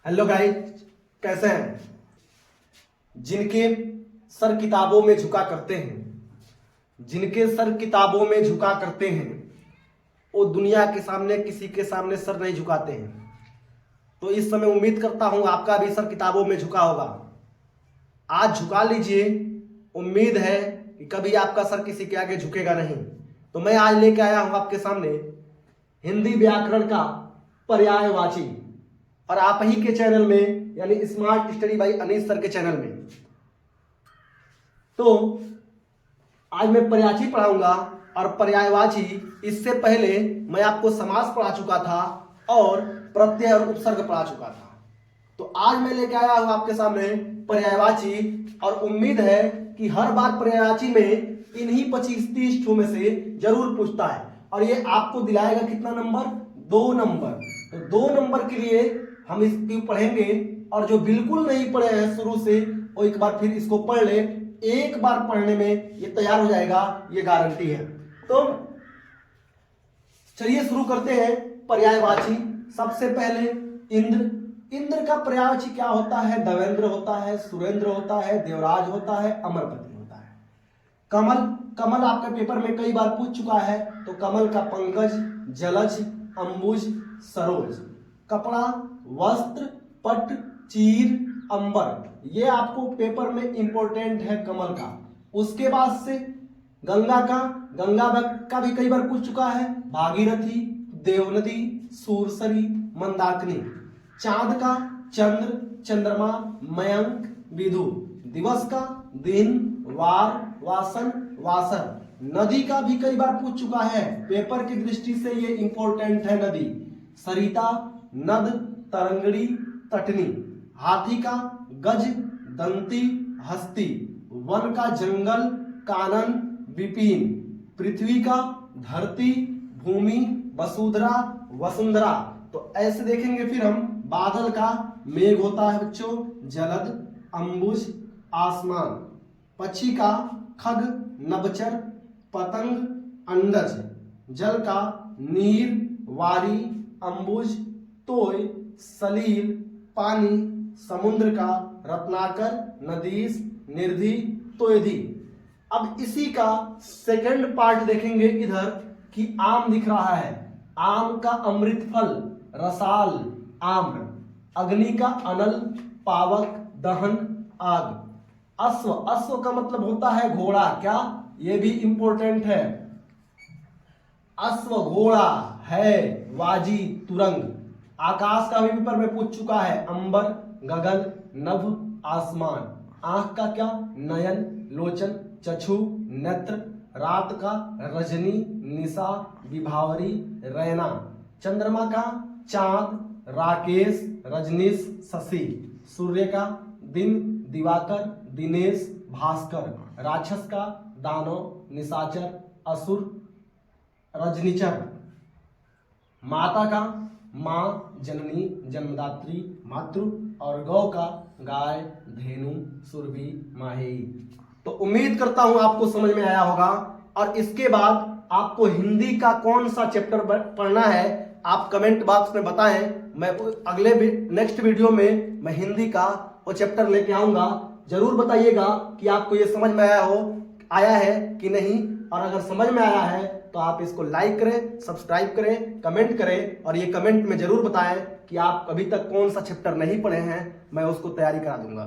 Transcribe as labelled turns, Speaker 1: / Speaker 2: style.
Speaker 1: Hello guys, कैसे हैं? जिनके सर किताबों में झुका करते हैं, जिनके सर किताबों में झुका करते हैं, वो दुनिया के सामने किसी के सामने सर नहीं झुकाते हैं। तो इस समय उम्मीद करता हूं आपका भी सर किताबों में झुका होगा। आज झुका लीजिए, उम्मीद है कि कभी आपका सर किसी के आगे झुकेगा नहीं। तो मैं आज लेके आया हूं आपके सामने हिंदी व्याकरण का पर्यायवाची, और आप ही के चैनल में, यानी smart study by Anish sir के चैनल में। तो आज मैं पर्यायवाची पढ़ाऊंगा और पर्यायवाची, इससे पहले मैं आपको समास पढ़ा चुका था और प्रत्यय और उपसर्ग पढ़ा चुका था। तो आज मैं लेके आया हूं आपके सामने पर्यायवाची, और उम्मीद है कि हर बार पर्यायवाची में इन्हीं 25-30 ठो में से जरूर पूछता है, और ये आपको दिलाएगा कितना नंबर? 2 नंबर। तो 2 नंबर के लिए हम इसको पढ़ेंगे, और जो बिल्कुल नहीं पढ़े हैं शुरू से, वो एक बार फिर इसको पढ़ ले। एक बार पढ़ने में ये तैयार हो जाएगा, ये गारंटी है। तो चलिए शुरू करते हैं पर्यायवाची। सबसे पहले इंद्र। इंद्र का पर्यायवाची क्या होता है? देवेंद्र होता है, सुरेंद्र होता है, देवराज होता है, अमरपति होता है। कमल। कमल आपके पेपर में कई बार पूछ चुका है। तो कमल का पंकज, जलज, अंबुज, सरोज। कपड़ा, वस्त्र, पट, चीर, अंबर, ये आपको पेपर में इंपॉर्टेंट है कमल का। उसके बाद से गंगा का। गंगा का भी कई बार पूछ चुका है। भागीरथी, देवनदी, सूरसरी, मंदाकिनी। चांद का चंद्र, चंद्रमा, मयंक, विधु। दिवस का दिन, वार, वासन, वासर। नदी का भी कई बार पूछ चुका है, पेपर की दृष्टि से ये इंपॉर्टेंट है नदी। सरिता, नद, तरंगड़ी, तटनी। हाथी का गज, दंती, हस्ती। वन का जंगल, कानन, विपिन। पृथ्वी का धरती, भूमि, वसुधरा, वसुंधरा। तो ऐसे देखेंगे फिर हम। बादल का मेघ होता है बच्चों, जलद, अंबुज, आसमान। पक्षी का खग, नभचर, पतंग, अंडज। जल का नीर, वारी, अंबुज, तोय, सलील, पानी। समुद्र का रत्नाकर, नदीस, निर्धि, तोयधी। अब इसी का सेकंड पार्ट देखेंगे इधर कि आम दिख रहा है। आम का अमृत फल, रसाल, आम्र। अग्नि का अनल, पावक, दहन, आग। अश्व। अश्व का मतलब होता है घोड़ा। क्या? ये भी इंपॉर्टेंट है। अश्व घोड़ा है, वाजी, तुरंग। आकाश का भी पेपर में पूछ चुका है। अंबर, गगन, नभ, आसमान। आंख का क्या? नयन, लोचन, चक्षु, नेत्र। रात का रजनी, निशा, विभावरी, रैना। चंद्रमा का चांद, राकेश, रजनीश, शशि। सूर्य का दिन, दिवाकर, दिनेश, भास्कर। राक्षस का दानव, निशाचर, असुर, रजनीचर। माता का माँ, जननी, जन्मदात्री, मातृ। और गौ का गाय, धेनु, सुरभि, माहेई। तो उम्मीद करता हूं आपको समझ में आया होगा। और इसके बाद आपको हिंदी का कौन सा चैप्टर पढ़ना है, आप कमेंट बॉक्स में बताएं। मैं अगले नेक्स्ट वीडियो में मैं हिंदी का वो चैप्टर लेके आऊंगा। जरूर बताइएगा कि आपको ये समझ में आया है कि नहीं। और अगर समझ में आया है तो आप इसको लाइक करें, सब्सक्राइब करें, कमेंट करें, और ये कमेंट में जरूर बताएं कि आप अभी तक कौन सा चैप्टर नहीं पढ़े हैं। मैं उसको तैयारी करा दूंगा।